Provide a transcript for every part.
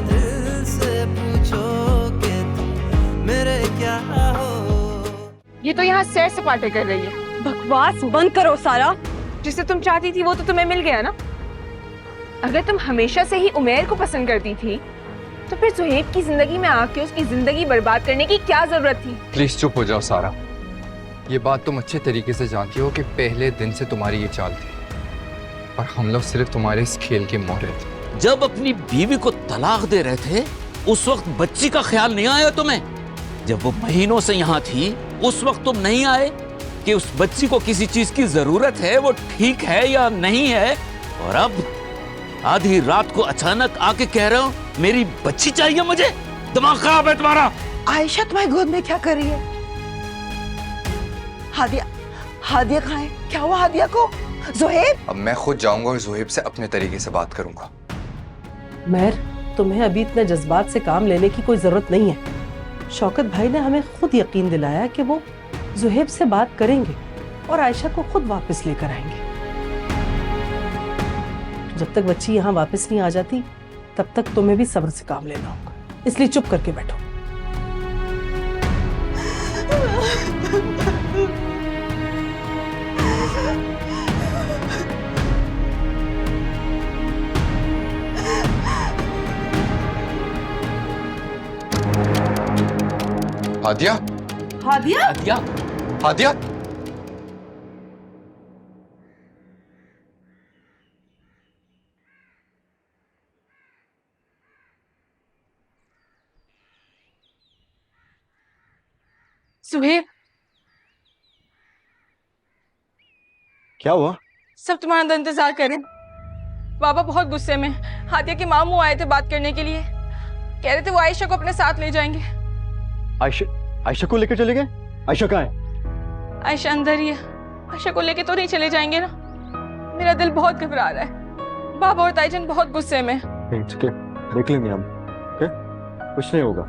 दिल से पूछोगे तुम मेरे क्या हो। ये तो यहाँ सैर सपाटे कर रही है। बकवास बंद करो सारा। जिसे तुम चाहती थी वो तो तुम्हें मिल गया ना। अगर तुम हमेशा से ही उमैर को पसंद करती थी तो फिर सुहेब की जिंदगी में आके उसकी जिंदगी बर्बाद करने की क्या जरूरत थी। प्लीज चुप हो जाओ सारा। ये बात तुम अच्छे तरीके से जानती हो कि पहले दिन से तुम्हारी ये चाल थी और हम लोग सिर्फ तुम्हारे इस खेल के मोहरे थे। जब अपनी बीवी को तलाक दे रहे थे उस वक्त बच्ची का ख्याल नहीं आया तुम्हें? जब वो महीनों से यहाँ थी उस वक्त तुम नहीं आए कि उस बच्ची को किसी चीज की जरूरत है, वो ठीक है या नहीं है? और अब आधी रात को अचानक आके कह रहे हो मेरी बच्ची चाहिए मुझे? दिमाग खराब है तुम्हारा। आयशा तुम्हारी गोद में क्या कर रही है? हादिया, हादिया कहाँ है? क्या हुआ हादिया को? ज़ुहैब? अब मैं खुद जाऊंगा और ज़ुहैब से अपने तरीके से बात करूंगा। महर, तुम्हें अभी इतने जज्बात से काम लेने की कोई जरूरत नहीं है। शौकत भाई ने हमें खुद यकीन दिलाया कि वो ज़ुहैब से बात करेंगे और आयशा को खुद वापस लेकर आएंगे। जब तक बच्ची यहाँ वापस नहीं आ जाती तब तक तुम्हें भी सब्र से काम लेना होगा, इसलिए चुप करके बैठो। हादिया, हादिया? हादिया, हादिया, सुहेब, क्या हुआ? सब तुम्हारा अंदर इंतजार कर रहे हैं। बाबा बहुत गुस्से में। हादिया के मामू आए थे बात करने के लिए। कह रहे थे वो आयशा को अपने साथ ले जाएंगे। आयशा, आयशा को लेकर चले गए? आयशा कहाँ है? आयशा अंदर ही है। आयशा को लेके तो नहीं चले जाएंगे ना। मेरा दिल बहुत घबरा रहा है। बाबा और ताईजान बहुत गुस्से में। नहीं, ठीक है, देख लेंगे हम। ओके, कुछ नहीं होगा,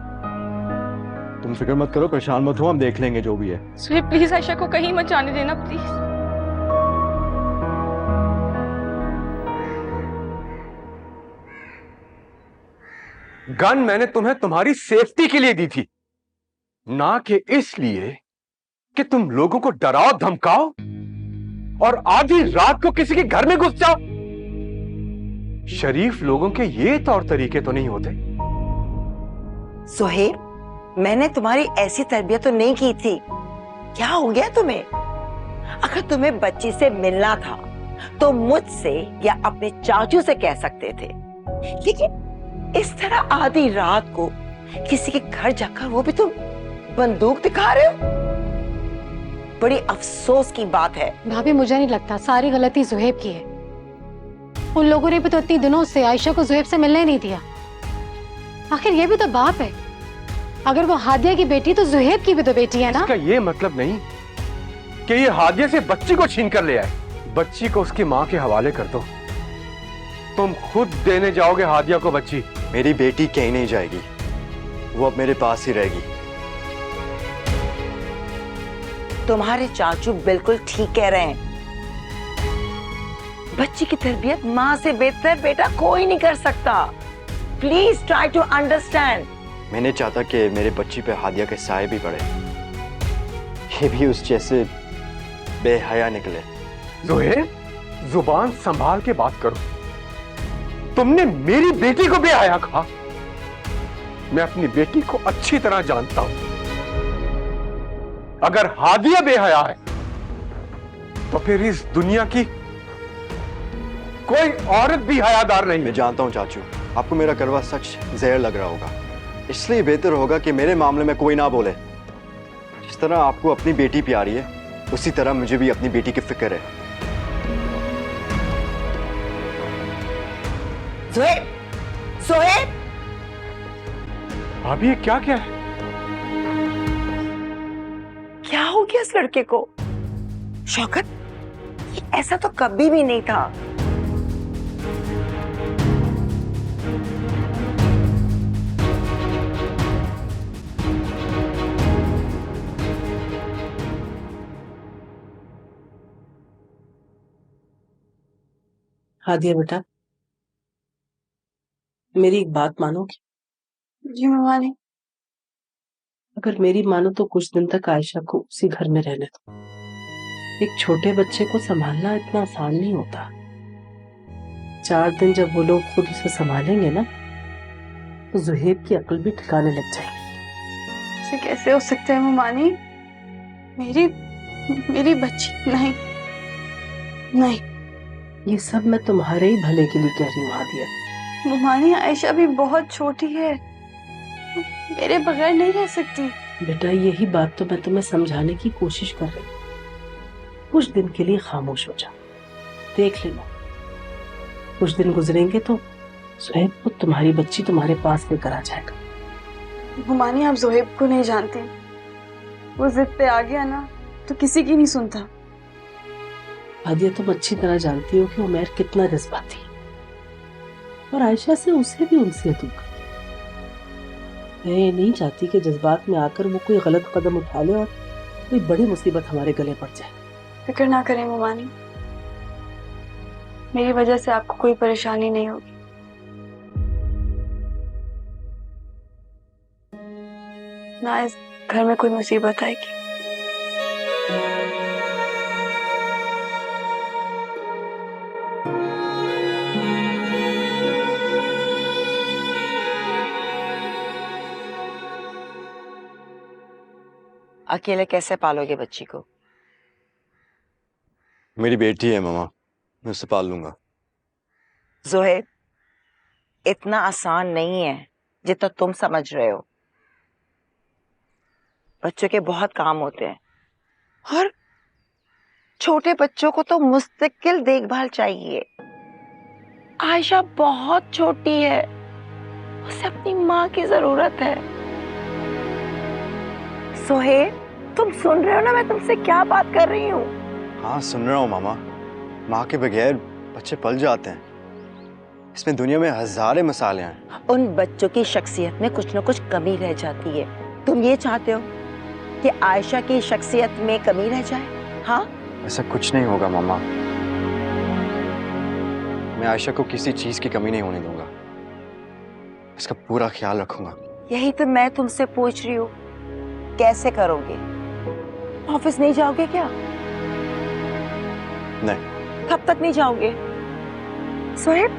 तुम फिक्र मत करो, परेशान मत हो, हम देख लेंगे जो भी है। सुहेब प्लीज आयशा को कहीं मत जाने देना प्लीज। गन मैंने तुम्हें तुम्हारी सेफ्टी के लिए दी थी, ना कि इसलिए कि तुम लोगों को डराओ धमकाओ और आधी रात को किसी के घर में घुस जाओ। शरीफ लोगों के ये तौर तरीके तो नहीं होते। ज़ुहैब, मैंने तुम्हारी ऐसी तरबियत तो नहीं की थी। क्या हो गया तुम्हें? अगर तुम्हें बच्ची से मिलना था तो मुझसे या अपने चाचू से कह सकते थे, लेकिन इस तरह आधी रात को किसी के घर जाकर, वो भी तुम बंदूक दिखा रहे हो? बड़ी अफसोस की बात है। भाभी मुझे नहीं लगता, सारी गलती ज़ुहैब की है। उन लोगों ने भी तो इतनी दिनों से आयशा को ज़ुहैब से मिलने नहीं दिया। आखिर ये भी तो बाप है। अगर वो हादिया की बेटी तो ज़ुहैब की भी तो बेटी है ना। इसका ये मतलब नहीं कि ये हादिया से बच्ची को छीन कर ले आए। बच्ची को उसकी माँ के हवाले कर दो। तुम खुद देने जाओगे हादिया को बच्ची। मेरी बेटी कहीं नहीं जाएगी, वो अब मेरे पास ही रहेगी। तुम्हारे चाचू बिल्कुल ठीक कह रहे हैं। बच्ची की तरबियत माँ से बेहतर बेटा कोई नहीं कर सकता। Please try to understand. मैं नहीं चाहता कि मेरे बच्ची पे हादिया के साए भी पड़े, ये भी उस जैसे बेहया निकले। ज़ुहैब, जुबान संभाल के बात करो। तुमने मेरी बेटी को बेहया कहा। मैं अपनी बेटी को अच्छी तरह जानता हूं। अगर हादिया बेहया है तो फिर इस दुनिया की कोई औरत भी हयादार नहीं। मैं जानता हूं चाचू, आपको मेरा करवा सच जहर लग रहा होगा, इसलिए बेहतर होगा कि मेरे मामले में कोई ना बोले। जिस तरह आपको अपनी बेटी प्यारी है, उसी तरह मुझे भी अपनी बेटी की फिक्र है। ज़ुहैब, ज़ुहैब, अभी ये क्या क्या है? क्या हो गया इस लड़के को? शौकत, ये ऐसा तो कभी भी नहीं था। हादिया बेटा, मेरी एक बात मानोगी? जी मम्मा ने। अगर मेरी मानो तो कुछ दिन तक आयशा को उसी घर में रहने दो। एक छोटे बच्चे को संभालना इतना आसान नहीं होता। 4 दिन जब वो लोग खुद उसे संभालेंगे ना, तो जुहेब की अक्ल भी ठिकाने लग जाएगी। ऐसे कैसे हो सकता है ममानी? मेरी बच्ची नहीं नहीं। ये सब मैं तुम्हारे ही भले के लिए कह रही हूँ हादिया। ममानी आयशा भी बहुत छोटी है, मेरे बगैर नहीं रह सकती। बेटा यही बात तो मैं तुम्हें समझाने की कोशिश कर रही हूँ। कुछ दिन के लिए खामोश हो जा, देख लेना। कुछ दिन गुजरेंगे तो सुहेब को तुम्हारी बच्ची तुम्हारे पास लेकर आ जाएगा। ममानी आप जोहेब को नहीं जानती, वो जिद पे आ गया ना तो किसी की नहीं सुनता। हादिया तुम अच्छी तरह जानती हो कि उमैर कितना जज्बाती है, और आयशा से उसे भी उनसियत होगा। मैं ये नहीं चाहती कि जज्बात में आकर वो कोई गलत कदम उठा ले और कोई बड़ी मुसीबत हमारे गले पड़ जाए। फिक्र ना करें ममानी, मेरी वजह से आपको कोई परेशानी नहीं होगी। ना इस घर में कोई मुसीबत आएगी। अकेले कैसे पालोगे बच्ची को? मेरी बेटी है मामा, मैं उसे पाल लूंगा। जोहेब, इतना आसान नहीं है जितना तुम समझ रहे हो। बच्चों के बहुत काम होते हैं, और छोटे बच्चों को तो मुस्तकिल देखभाल चाहिए। आयशा बहुत छोटी है, उसे अपनी माँ की जरूरत है। सोहेब, तुम सुन रहे हो ना मैं तुमसे क्या बात कर रही हूँ? हाँ सुन रहा हूँ मामा। माँ के बगैर बच्चे पल जाते हैं। इसमें दुनिया में हजारों मिसालें हैं। उन बच्चों की शख्सियत में कुछ न कुछ कमी रह जाती है। तुम ये चाहते हो कि आयशा की शख्सियत में कमी रह जाए? हाँ, ऐसा कुछ नहीं होगा मामा। मैं आयशा को किसी चीज की कमी नहीं होने दूंगा, इसका पूरा ख्याल रखूंगा। यही तो मैं तुमसे पूछ रही हूँ, कैसे करोगे? ऑफिस नहीं जाओगे क्या? नहीं। कब तक नहीं जाओगे? सोहेब,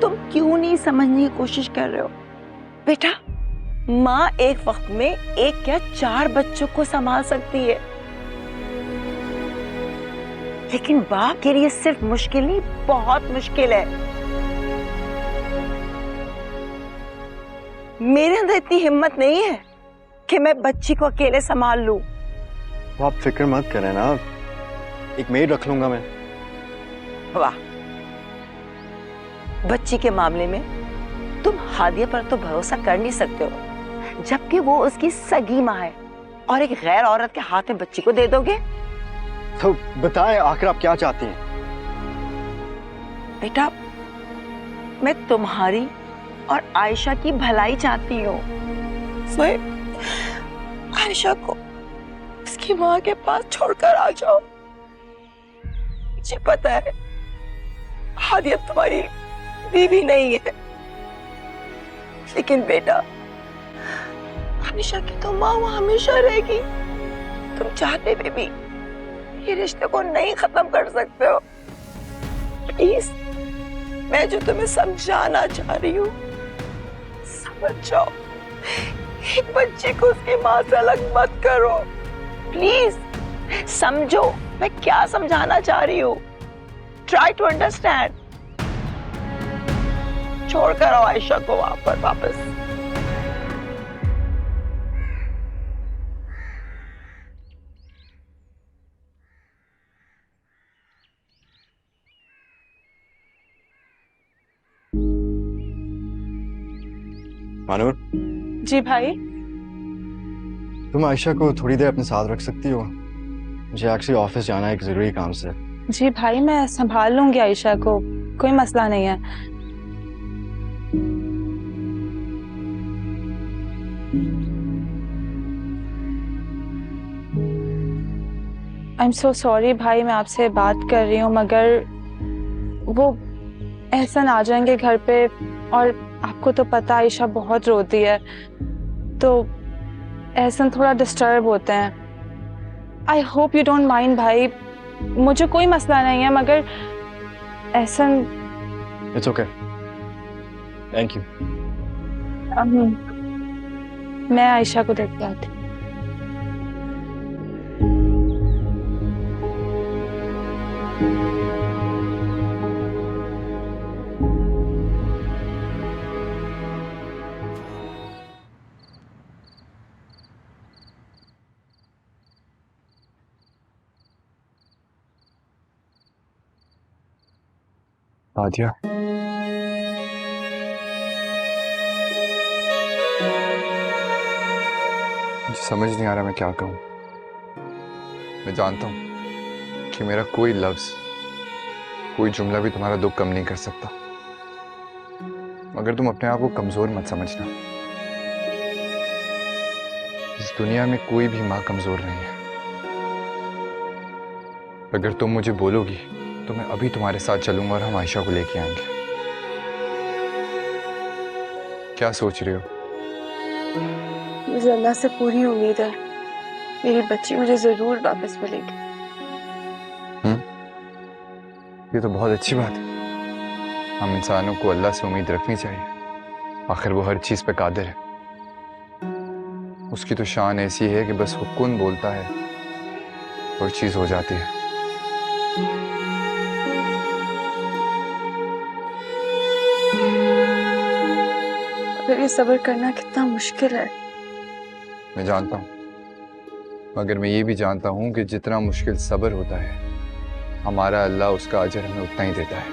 तुम क्यों नहीं समझने की कोशिश कर रहे हो? बेटा, माँ एक वक्त में एक क्या 4 बच्चों को संभाल सकती है, लेकिन बाप के लिए सिर्फ मुश्किल नहीं, बहुत मुश्किल है। मेरे अंदर इतनी हिम्मत नहीं है कि मैं बच्ची को अकेले संभाल लूं। तो आप फिक्र मत करें ना, एक मेड रख लूंगा मैं। वाह, बच्ची के मामले में तुम हादिया पर तो भरोसा कर नहीं सकते हो, जबकि वो उसकी सगी माँ है, और एक गैर औरत के हाथ में बच्ची को दे दोगे? तो बताएं आखिर आप क्या चाहती हैं? बेटा, मैं तुम्हारी और आयशा की भलाई चाहती हूँ। सोहेब, आयशा को उसकी माँ के पास छोड़कर आ जाओ। मुझे पता है हादिया तुम्हारी बीवी नहीं है, लेकिन बेटा आयशा की तो माँ वहाँ हमेशा रहेगी। तुम चाहते हुए भी ये रिश्ते को नहीं खत्म कर सकते हो। प्लीज, मैं जो तुम्हें समझाना चाह रही हूँ समझ जाओ। एक बच्चे को उसकी माँ से अलग मत करो, प्लीज समझो मैं क्या समझाना चाह रही हूँ। Try to understand. छोड़ कर आओ आयशा को वहां पर वापस। मानूर, जी भाई। तुम आयशा को थोड़ी देर अपने साथ रख सकती हो? मुझे एक्चुअली ऑफिस जाना है एक जरूरी काम से। जी भाई, मैं संभाल लूंगी आयशा को, कोई मसला नहीं है। आई एम सो सॉरी भाई, मैं आपसे बात कर रही हूँ, मगर वो एहसन आ जाएंगे घर पे, और आपको तो पता आयशा बहुत रोती है, तो एहसन थोड़ा डिस्टर्ब होते हैं। I hope you don't mind भाई, मुझे कोई मसला नहीं है, मगर Ahsan. It's okay, thank you. मैं आयशा को देख के आती। आदिया, मुझे समझ नहीं आ रहा मैं क्या कहूँ। मैं जानता हूँ कि मेरा कोई लफ्ज, कोई जुमला भी तुम्हारा दुख कम नहीं कर सकता, मगर तुम अपने आप को कमजोर मत समझना। इस दुनिया में कोई भी माँ कमजोर नहीं है। अगर तुम मुझे बोलोगी तो मैं अभी तुम्हारे साथ चलूंगा और हम आयशा को लेके आएंगे। क्या सोच रहे हो? मुझे अल्लाह से पूरी उम्मीद है, मेरी बच्ची मुझे जरूर वापस मिलेगी। ये तो बहुत अच्छी बात है। हम इंसानों को अल्लाह से उम्मीद रखनी चाहिए, आखिर वो हर चीज पे कादिर है। उसकी तो शान ऐसी है कि बस वो कुन बोलता है और चीज हो जाती है। फिर ये सब्र करना कितना मुश्किल है। मैं जानता हूँ, मगर मैं ये भी जानता हूँ कि जितना मुश्किल सब्र होता है, हमारा अल्लाह उसका अजर हमें उतना ही देता है।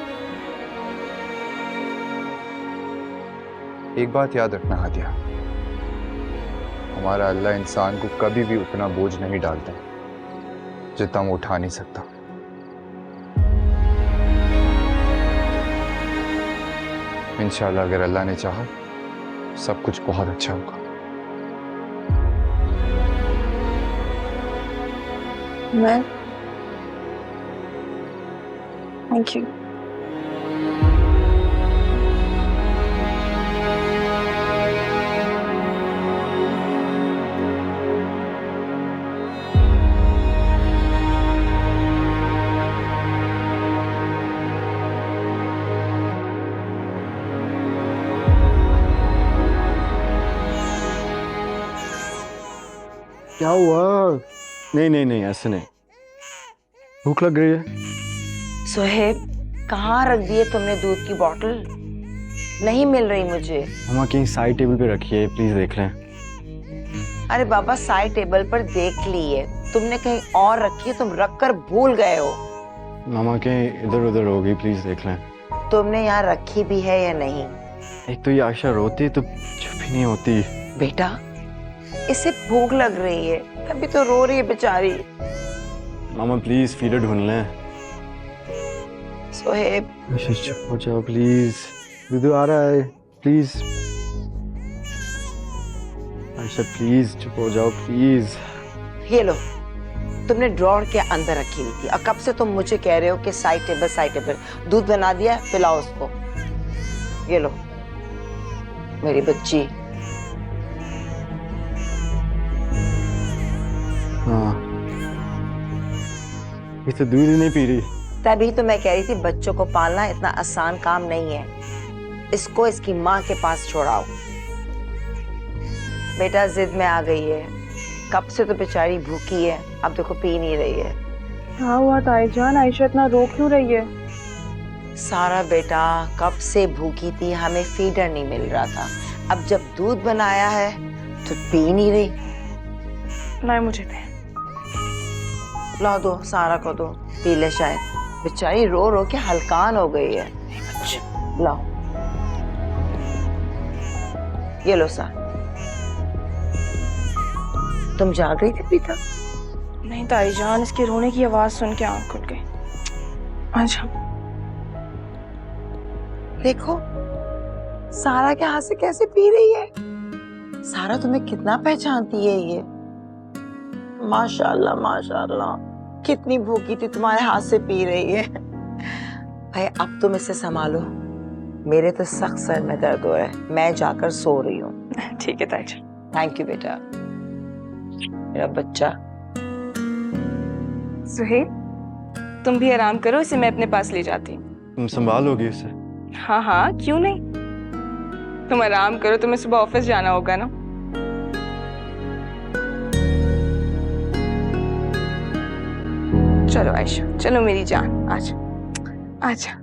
एक बात याद रखना हादिया, हमारा अल्लाह इंसान को कभी भी उतना बोझ नहीं डालता जितना वो उठा नहीं सकता। इंशाल्लाह अगर अल्लाह ने चाहा सब कुछ बहुत अच्छा होगा। मैं थैंक यू। क्या हुआ? नहीं नहीं नहीं, ऐसे नहीं। भूख लग रही है। सुहेब, कहाँ रख दिए तुमने दूध की बोतल? नहीं मिल रही मुझे। मामा कहीं साइड टेबल पे रखी है, प्लीज देख लें। अरे बाबा, साइड टेबल पर देख ली है, तुमने कहीं और रखी है, तुम रख कर भूल गए हो। मामा कहीं इधर उधर होगी, प्लीज देख लें। तुमने यहाँ रखी भी है या नहीं? एक तो ये आयशा रोती तो चुप ही नहीं होती। बेटा, इसे भूख लग रही है, तभी तो रो रही है बेचारी। मामा प्लीज फीडर ढूंढ लें। सुहेब, आयशा चुप हो जाओ प्लीज, दूध आ रहा है, प्लीज। आयशा प्लीज चुप हो जाओ प्लीज। ये लो, तुमने ड्रॉर के अंदर रखी हुई थी और कब से तुम मुझे कह रहे हो कि साइड टेबल। दूध बना दिया, पिलाओ उसको। ये लो मेरी बच्ची। हाँ, ये तो दूध ही नहीं पी रही। तभी तो मैं कह रही थी बच्चों को पालना इतना आसान काम नहीं है, इसको इसकी माँ के पास छोड़ाओ। बेटा जिद में आ गई है, कब से तो बेचारी भूखी है, अब देखो पी नहीं रही है। हाँ हुआ ताईजान, आयशा इतना रो क्यों रही है? सारा बेटा कब से भूखी थी, हमें फीडर नहीं मिल रहा था, अब जब दूध बनाया है तो पी नहीं रही। नहीं मुझे दे। ला दो, सारा को दो, पी ले, शायद बेचारी रो रो के हलकान हो गई है। लाओ, ये लो सा। तुम जाग रही थी पीता? नहीं ताईजान, इसके रोने की आवाज सुन के आंख खुल गई। अच्छा देखो सारा के हाथ से कैसे पी रही है। सारा तुम्हें कितना पहचानती है ये। माशाल्लाह माशाल्लाह, कितनी भूखी थी, तुम्हारे हाथ से पी रही है। भाई अब तुम इसे संभालो, मेरे तो सख्त सर में दर्द हो रहा है, मैं जाकर सो रही हूँ। ठीक है ताई जान। थैंक यू बेटा। मेरा बच्चा। सुहेब, तुम भी आराम करो, इसे मैं अपने पास ले जाती हूँ। तुम संभालोगी उसे? हाँ हाँ, क्यों नहीं। तुम आराम करो, तुम्हें सुबह ऑफिस जाना होगा ना। चलो आयशा, चलो मेरी जान, आजा आजा।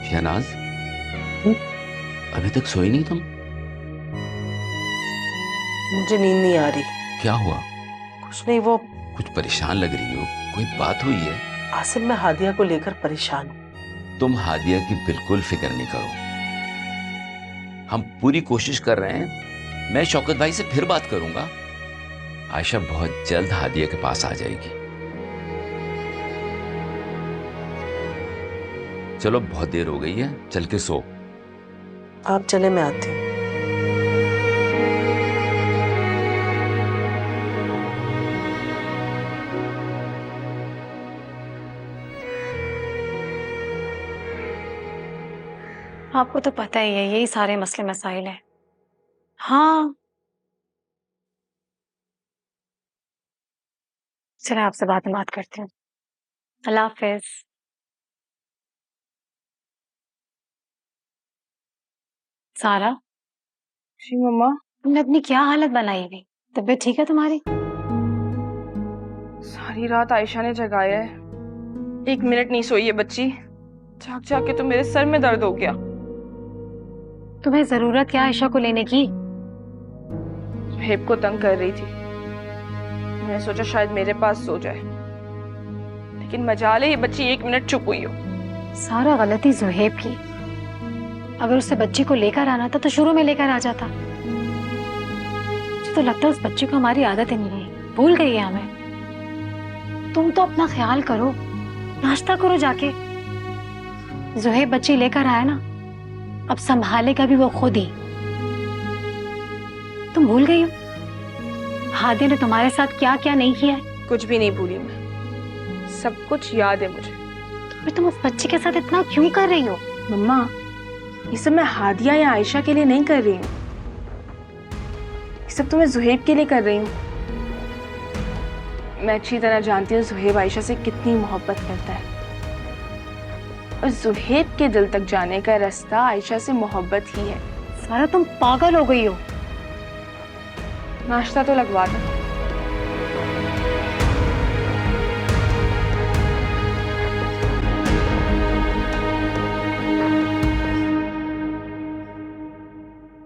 शहनाज, अभी तक सोई नहीं तुम? मुझे नींद नहीं आ रही। क्या हुआ? कुछ नहीं, वो कुछ परेशान लग रही हो, कोई बात हुई है? आसिम, मैं हादिया को लेकर परेशान हूँ। तुम हादिया की बिल्कुल फिक्र नहीं करो, हम पूरी कोशिश कर रहे हैं। मैं शौकत भाई से फिर बात करूंगा। आयशा बहुत जल्द हादिया के पास आ जाएगी। चलो, बहुत देर हो गई है, चल के सो। आप चले, मैं आती हूँ। आपको तो पता ही है, यही सारे मसले मसाइल हैं। हाँ, चले आपसे बाद में बात करती हूँ। अल्लाह हाफिज। सारा, जी मम्मा। तुमने अपनी क्या हालत बनाई हुई? तबीयत ठीक है तुम्हारी? सारी रात आयशा ने जगाया है, 1 मिनट नहीं सोई है बच्ची। जाग जाग के तो मेरे सर में दर्द हो गया। तुम्हें जरूरत क्या आयशा को लेने की? सुहेब को तंग कर रही थी, मैंने सोचा शायद मेरे पास सो जाए, लेकिन मजाल है ये बच्ची 1 मिनट चुप हुई हो। सारा गलती ज़ुहैब की। अगर उससे बच्ची को लेकर आना था तो शुरू में लेकर आ जाता। मुझे तो लगता है उस बच्ची को हमारी आदत ही नहीं रही, भूल गई है हमें। तुम तो अपना ख्याल करो, नाश्ता करो जाके। ज़ुहैब बच्ची लेकर आया ना, अब संभालेगा भी वो खुद ही। तुम भूल गई हो हादिया ने तुम्हारे साथ क्या क्या नहीं किया है? कुछ भी नहीं भूली मैं, सब कुछ याद है मुझे। फिर तुम उस बच्ची के साथ इतना क्यों कर रही हो? मम्मा, ये सब मैं हादिया या आयशा के लिए नहीं कर रही हूँ, ये सब तो मैं ज़ुहैब के लिए कर रही हूँ। मैं अच्छी तरह जानती हूँ ज़ुहैब आयशा से कितनी मोहब्बत करता है, और ज़ुहैब के दिल तक जाने का रास्ता आयशा से मोहब्बत ही है। सारा, तुम पागल हो गई हो। नाश्ता तो लगवा दो।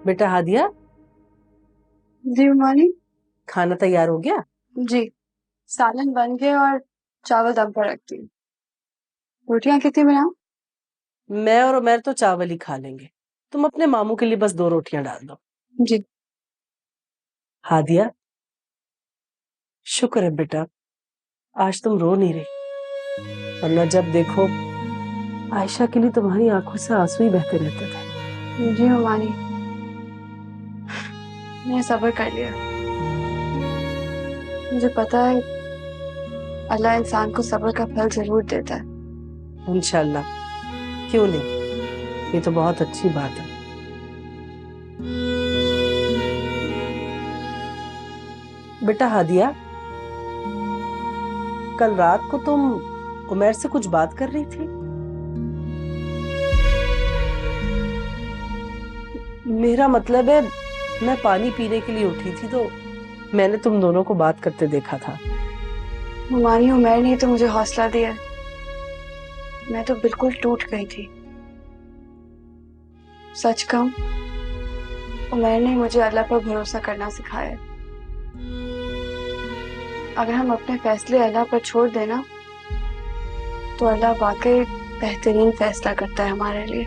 बेटा हादिया, जी मानी। खाना तैयार हो गया? जी, सालन बन गए और चावल दम पर रखती हूँ। रोटियां कितनी बनाऊं? मैं और उमर तो चावल ही खा लेंगे, तुम अपने मामू के लिए बस 2 रोटियां डाल दो। जी। हादिया, शुक्र है बेटा, आज तुम रो नहीं रही, वरना जब देखो आयशा के लिए तुम्हारी आंखों से आंसू ही बहते रहते थे। जी मानी, मैंने सब्र कर लिया। मुझे पता है अल्लाह इंसान को सब्र का फल जरूर देता है। इंशाल्लाह, क्यों नहीं, ये तो बहुत अच्छी बात है। बेटा हादिया, कल रात को तुम उमर से कुछ बात कर रही थी? मेरा मतलब है, मैं पानी पीने के लिए उठी थी तो मैंने तुम दोनों को बात करते देखा था। मानी, उमर ने तो मुझे हौसला दिया, मैं तो बिल्कुल टूट गई थी। सच कहूं, उमर ने मुझे अल्लाह पर भरोसा करना सिखाया। अगर हम अपने फैसले अल्लाह पर छोड़ देना तो अल्लाह वाकई बेहतरीन फैसला करता है हमारे लिए।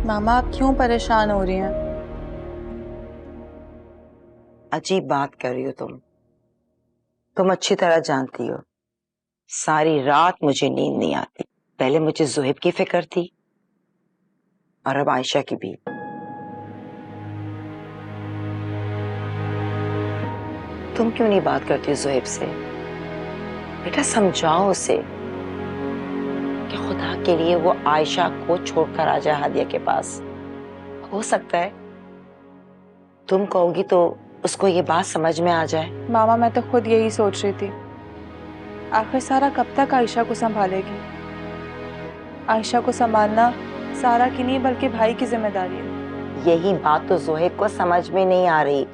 मामा आप क्यों परेशान हो रही हैं? अजीब बात कर रही हो तुम अच्छी तरह जानती हो सारी रात मुझे नींद नहीं आती। पहले मुझे ज़ुहैब की फिक्र थी और अब आयशा की भी। तुम क्यों नहीं बात करती हो ज़ुहैब से? बेटा समझाओ उसे कि खुदा के लिए वो आयशा को छोड़कर आ जाए हादिया के पास। हो सकता है तुम कहोगी तो उसको ये बात समझ में आ जाए। मामा मैं तो खुद यही सोच रही थी, आखिर सारा कब तक आयशा को संभालेगी? आयशा को संभालना सारा की नहीं बल्कि भाई की जिम्मेदारी है। यही बात तो ज़ुहैब को समझ में नहीं आ रही।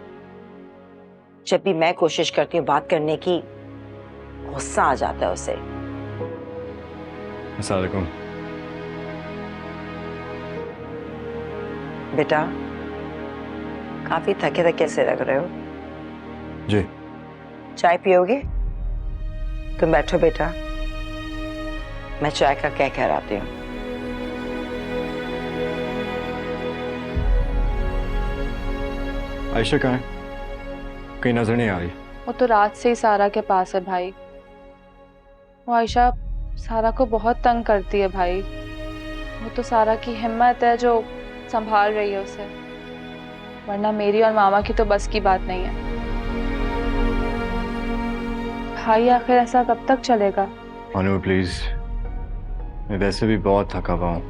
जब भी मैं कोशिश करती हूँ बात करने की, गुस्सा आ जाता है उसे। अस्सलाम वालेकुम। बेटा काफी थके थके से लग रहे हो। जी। चाय पियोगे? तुम बैठो बेटा, मैं चाय का क्या कह आती हूँ। आयशा कहाँ है? कहीं नजर नहीं आ रही। वो तो रात से ही सारा के पास है भाई। वो आयशा सारा को बहुत तंग करती है भाई। वो तो सारा की हिम्मत है जो संभाल रही है उसे, वरना मेरी और मामा की तो बस की बात नहीं है। भाई आखिर ऐसा कब तक चलेगा? अनु प्लीज, मैं वैसे भी बहुत थका हुआ हूँ,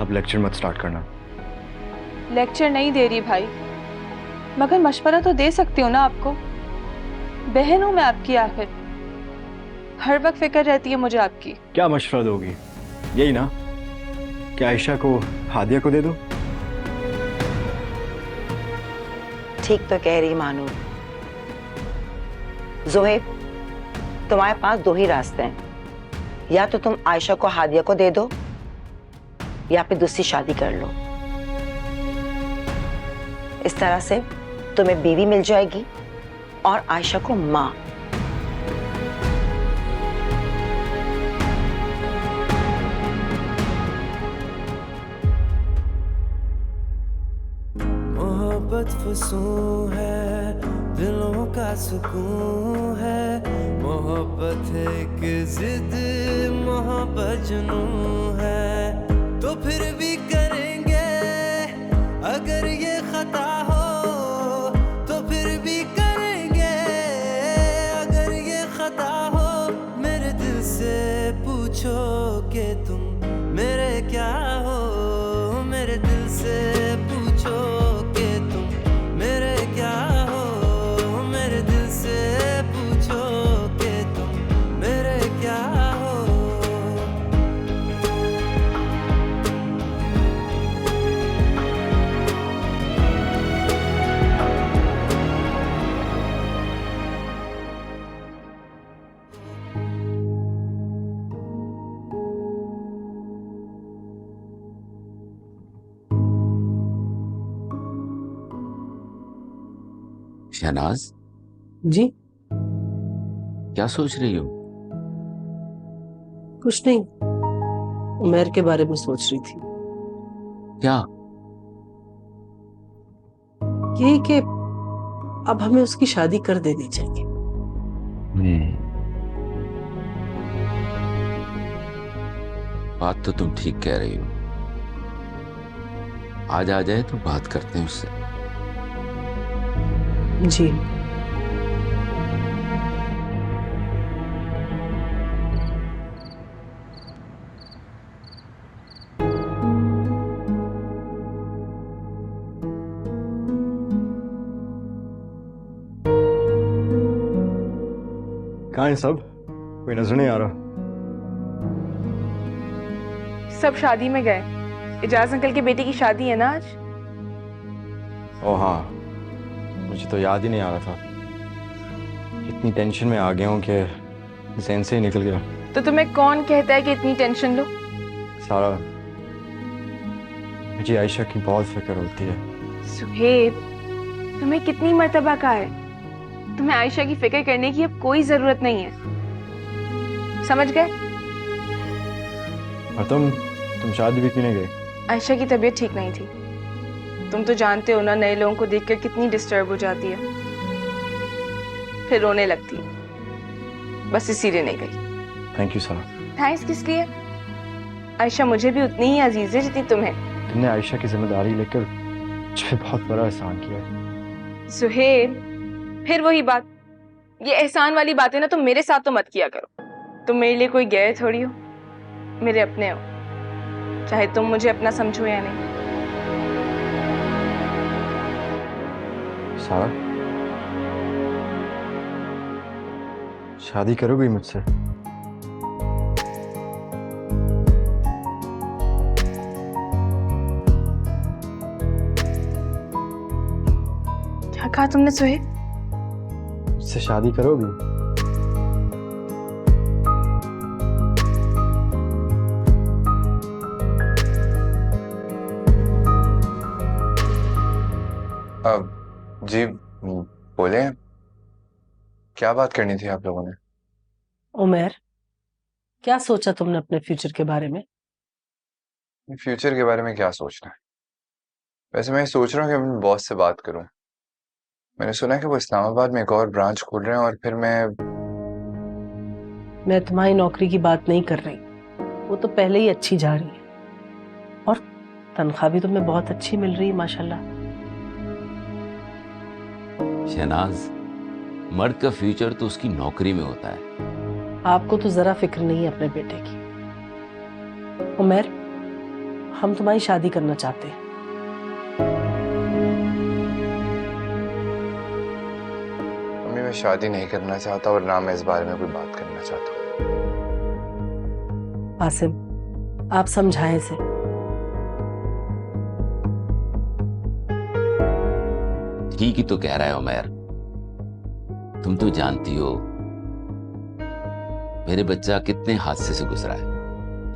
अब लेक्चर मत स्टार्ट करना। लेक्चर नहीं दे रही भाई, मगर मशवरा तो दे सकती हूँ ना आपको। बहन हूँ मैं आपकी, आखिर हर वक्त फिक्र रहती है मुझे आपकी। क्या मशवरा दोगी? यही ना कि आयशा को हादिया को दे दो। ठीक तो कह रही मानू। ज़ुहैब तुम्हारे पास दो ही रास्ते हैं, या तो तुम आयशा को हादिया को दे दो या फिर दूसरी शादी कर लो। इस तरह से तुम्हें बीवी मिल जाएगी और आयशा को माँ। मोहब्बत फसूं है, दिलों का सुकून है। मोहब्बत एक जिद, मोहब्बत जुनून है। तो फिर भी करेंगे अगर ये खता हो, तो फिर भी करेंगे अगर ये खता हो। मेरे दिल से पूछो कि तुम मेरे क्या हो, मेरे दिल से पूछो कि तुम मेरे क्या हो, मेरे दिल से पूछो कि तुम मेरे क्या हो। शहनाज, जी क्या सोच रही हो? कुछ नहीं, उमर के बारे में सोच रही थी। क्या? यही कि अब हमें उसकी शादी कर देनी चाहिए। बात तो तुम ठीक कह रही हो। आज आ जाए तो बात करते हैं उससे। जी कहाँ है सब? कोई नजर नहीं आ रहा। सब शादी में गए। इजाज अंकल की बेटी की शादी है ना आज। ओ हाँ, मुझे तो याद ही नहीं आ रहा था। इतनी टेंशन में आ गया हूँ कि ज़हन से ही निकल गया। तो तुम्हें कौन कहता है कि इतनी टेंशन लो? सारा, मुझे आयशा की बहुत फिक्र होती है। सुहेब, तुम्हें कितनी मर्तबा कहा है, तुम्हें आयशा की फिक्र करने की अब कोई जरूरत नहीं है। समझ गए? और तुम शादी भी क्यों नहीं गई? आयशा की तबीयत ठीक नहीं थी। तुम तो जानते हो ना, नए लोगों को देखकर कितनी डिस्टर्ब हो जाती है, फिर रोने लगती है। बस इसीलिए नहीं गई। Thank you sir. थैंक्स किस लिए? आयशा मुझे भी उतनी ही अजीज है जितनी तुम्हें। तुमने आयशा की जिम्मेदारी लेकर मुझे बहुत बड़ा एहसान किया है। सुहेब, फिर वही बात, ये एहसान वाली बातें ना तुम मेरे साथ तो मत किया करो। तुम मेरे लिए कोई गैर थोड़ी हो, मेरे अपने हो, चाहे तुम मुझे अपना समझो या नहीं। सारा, शादी करोगी मुझसे? क्या कहा तुमने सुहेब? मुझसे शादी करोगी? जी बोले, क्या बात करनी थी आप लोगों ने? उमर, क्या सोचा तुमने अपने फ्यूचर के बारे में? फ्यूचर के बारे में क्या सोचना है? वैसे मैं सोच रहा हूँ कि अपने बॉस से बात करूं। मैंने सुना है कि वो इस्लामाबाद में एक और ब्रांच खोल रहे हैं, और फिर मैं तुम्हारी नौकरी की बात नहीं कर रही, वो तो पहले ही अच्छी जा रही है और तनख्वाह भी तुम्हें बहुत अच्छी मिल रही है माशाल्लाह। शहनाज, मर्द का फ्यूचर तो उसकी नौकरी में होता है। आपको तो जरा फिक्र नहीं है अपने बेटे की। उमर, हम तुम्हारी शादी करना चाहते हैं। मम्मी, मैं शादी नहीं करना चाहता और ना मैं इस बारे में कोई बात करना चाहता हूँ। आसिम, आप समझाएं इसे। ठीक ही तो कह रहा है उमर। तुम तो जानती हो मेरे बच्चा कितने हादसे से गुजरा है।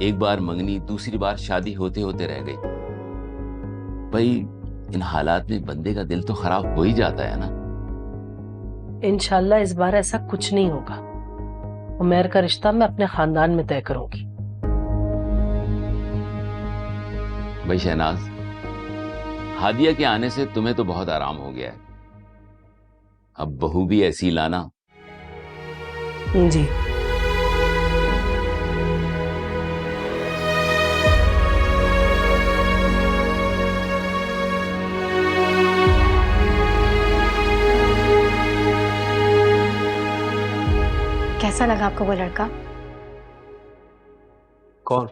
एक बार मंगनी, दूसरी बार शादी होते होते रह गई। भाई, इन हालात में बंदे का दिल तो खराब हो ही जाता है ना। इंशाल्लाह इस बार ऐसा कुछ नहीं होगा। उमर का रिश्ता मैं अपने खानदान में तय करूंगी। भाई शहनाज, हादिया के आने से तुम्हें तो बहुत आराम हो गया है। अब बहू भी ऐसी लाना। जी। कैसा लगा आपको वो लड़का? कौन?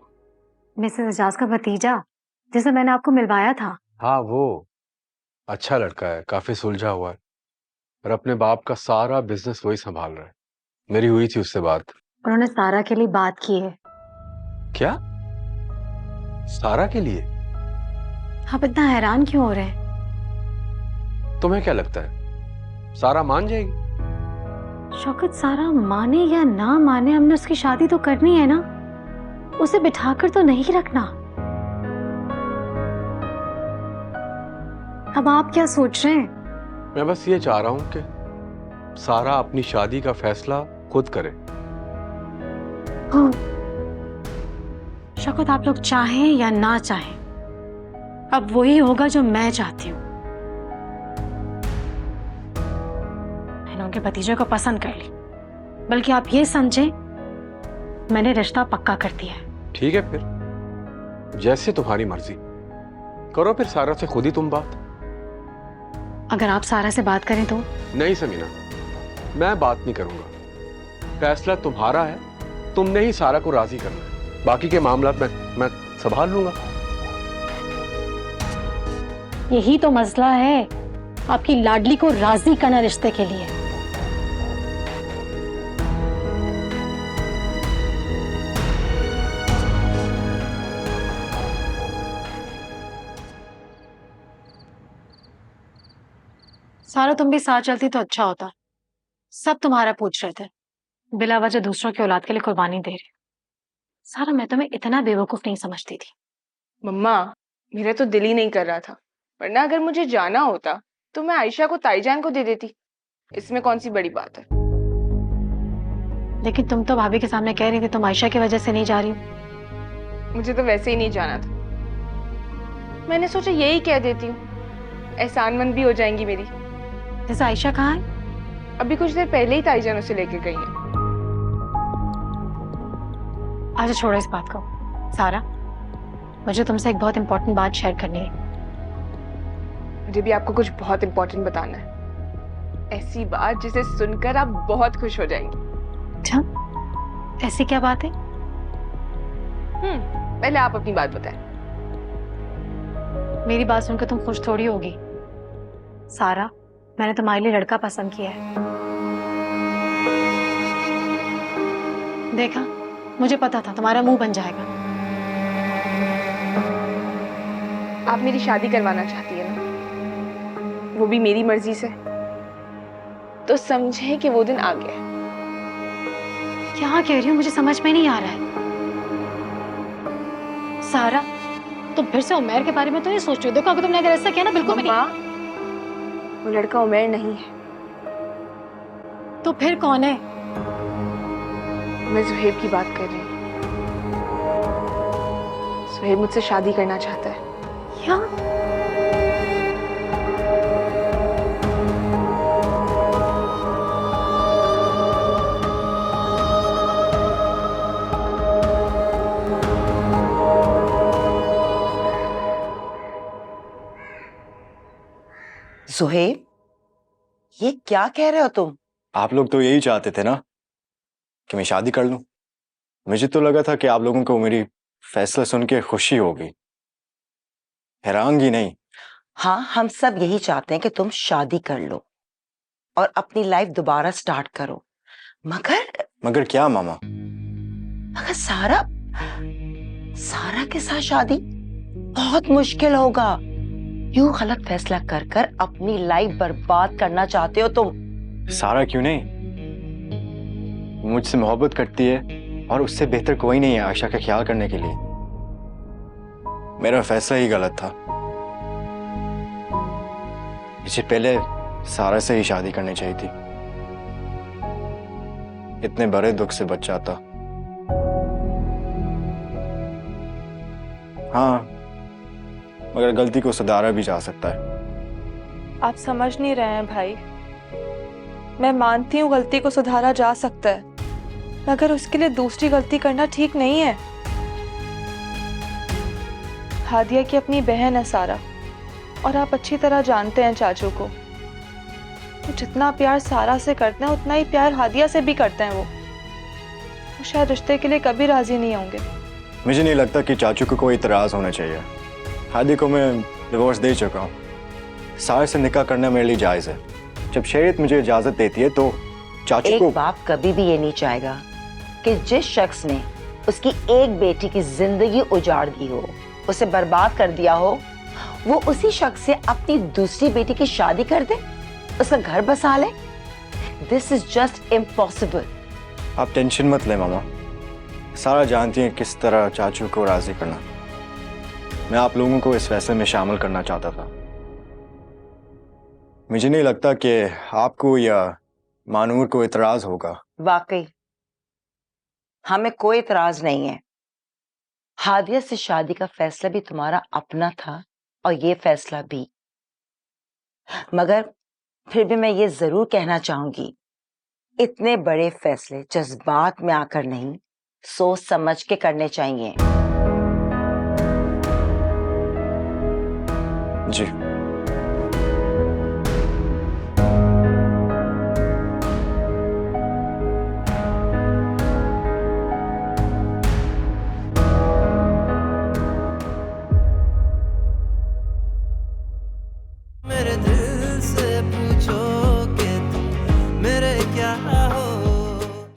मिसेस एजाज का भतीजा, जिसे मैंने आपको मिलवाया था। हाँ, वो अच्छा लड़का है, काफी सुलझा हुआ है और अपने बाप का सारा बिजनेस वही संभाल रहा है। मेरी हुई थी उससे बात। उन्होंने सारा के लिए बात की है। क्या? सारा के लिए? आप इतना हैरान क्यों हो रहे हैं? तुम्हें क्या लगता है सारा मान जाएगी? शौकत, सारा माने या ना माने, हमने उसकी शादी तो करनी है ना। उसे बिठाकर तो नहीं रखना। अब आप क्या सोच रहे हैं? मैं बस ये चाह रहा हूं कि सारा अपनी शादी का फैसला खुद करे। शौकत, आप लोग चाहें या ना चाहें, अब वही होगा जो मैं चाहती हूँ। मैंने उनके भतीजे को पसंद कर ली, बल्कि आप ये समझें मैंने रिश्ता पक्का कर दिया है। ठीक है, फिर जैसे तुम्हारी मर्जी। करो फिर सारा से खुद ही तुम बात। अगर आप सारा से बात करें तो? नहीं समीना, मैं बात नहीं करूंगा। फैसला तुम्हारा है, तुमने ही सारा को राजी करना है। बाकी के मामला मैं संभाल लूंगा। यही तो मसला है, आपकी लाडली को राजी करना रिश्ते के लिए। सारा, तुम भी साथ चलती तो अच्छा होता। सब तुम्हारा पूछ रहे थे, बिला वजह दूसरों की औलाद के लिए कुर्बानी दे रही। सारा, मैं तुम्हें इतना बेवकूफ नहीं समझती थी। मम्मा, मेरा तो दिल ही नहीं कर रहा था, वरना अगर मुझे जाना होता तो मैं आयशा को ताईजान को दे देती। इसमें कौन सी बड़ी बात है? लेकिन तुम तो भाभी के सामने कह रही थी तुम आयशा की वजह से नहीं जा रही हो। मुझे तो वैसे ही नहीं जाना था। मैंने सोचा यही कह देती हूँ, एहसानमंद भी हो जाएंगी मेरी। जैसे आयशा कहाँ है? अभी कुछ देर पहले ही ताईजान उसे लेके गई है। अच्छा छोड़ो इस बात को। सारा, मुझे तुमसे एक बहुत इंपॉर्टेंट बात शेयर करनी है। मुझे भी आपको कुछ बहुत इंपॉर्टेंट बताना है, ऐसी बात जिसे सुनकर आप बहुत खुश हो जाएंगी। अच्छा, ऐसी क्या बात है? पहले आप अपनी बात बताएं। मेरी बात सुनकर तुम खुश थोड़ी होगी। सारा, मैंने तुम्हारे लिए लड़का पसंद किया है। देखा, मुझे पता था तुम्हारा मुंह बन जाएगा। आप मेरी शादी करवाना चाहती है ना, वो भी मेरी मर्जी से, तो समझे कि वो दिन आ गया है। क्या कह रही हो, मुझे समझ में नहीं आ रहा है। सारा, तुम फिर से उमैर के बारे में तो नहीं सोच रही हो? देखो, अगर तुमने अगर ऐसा किया ना, बिल्कुल भी नहीं। वो लड़का उमैर नहीं है। तो फिर कौन है? मैं ज़ुहैब की बात कर रही हूँ। ज़ुहैब मुझसे शादी करना चाहता है। क्या? सुहेब, ये क्या कह रहे हो तुम? आप लोग तो यही चाहते थे ना कि मैं शादी कर लूं। मुझे तो लगा था कि आप लोगों को मेरी फैसला सुन के खुशी होगी, हैरानगी नहीं। हाँ, हम सब यही चाहते हैं कि तुम शादी कर लो और अपनी लाइफ दोबारा स्टार्ट करो। मगर क्या मामा? मगर सारा के साथ शादी बहुत मुश्किल होगा। यूं गलत फैसला कर कर अपनी लाइफ बर्बाद करना चाहते हो तुम? सारा क्यों नहीं? मुझसे मोहब्बत करती है और उससे बेहतर कोई नहीं है आयशा का ख्याल करने के लिए। मेरा फैसला ही गलत था। मुझे पहले सारा से ही शादी करनी चाहिए थी, इतने बड़े दुख से बच जाता। हाँ, मगर गलती को सुधारा भी जा सकता है। आप समझ नहीं रहे हैं भाई। मैं मानती हूँ गलती को सुधारा जा सकता है, मगर उसके लिए दूसरी गलती करना ठीक नहीं है। हादिया की अपनी बहन है सारा, और आप अच्छी तरह जानते हैं चाचू को। तो जितना प्यार सारा से करते हैं उतना ही प्यार हादिया से भी करते हैं वो शायद रिश्ते के लिए कभी राजी नहीं होंगे। मुझे नहीं लगता कि चाचू को कोई इतराज होना चाहिए। हादी को मैं डिवोर्स दे चुका हूँ। सारे से निकाह करना मेरे लिए जायज है। जब शरीयत मुझे इजाजत देती है तो चाचू को। एक बाप कभी भी ये नहीं चाहेगा कि जिस शख्स ने उसकी एक बेटी की जिंदगी उजाड़ दी हो, उसे बर्बाद कर दिया हो, वो उसी शख्स से अपनी दूसरी बेटी की शादी कर दे, उसका घर बसा ले। This is just impossible. आप टेंशन मत ले मामा, सारा जानती है किस तरह चाचू को राजी करना। मैं आप लोगों को इस फैसले में शामिल करना चाहता था। मुझे नहीं लगता कि आपको या मानूर को इतराज होगा। वाकई हमें कोई इतराज नहीं है। हादिया से शादी का फैसला भी तुम्हारा अपना था और ये फैसला भी। मगर फिर भी मैं ये जरूर कहना चाहूंगी, इतने बड़े फैसले जज्बात में आकर नहीं, सोच समझ के करने चाहिए। जी।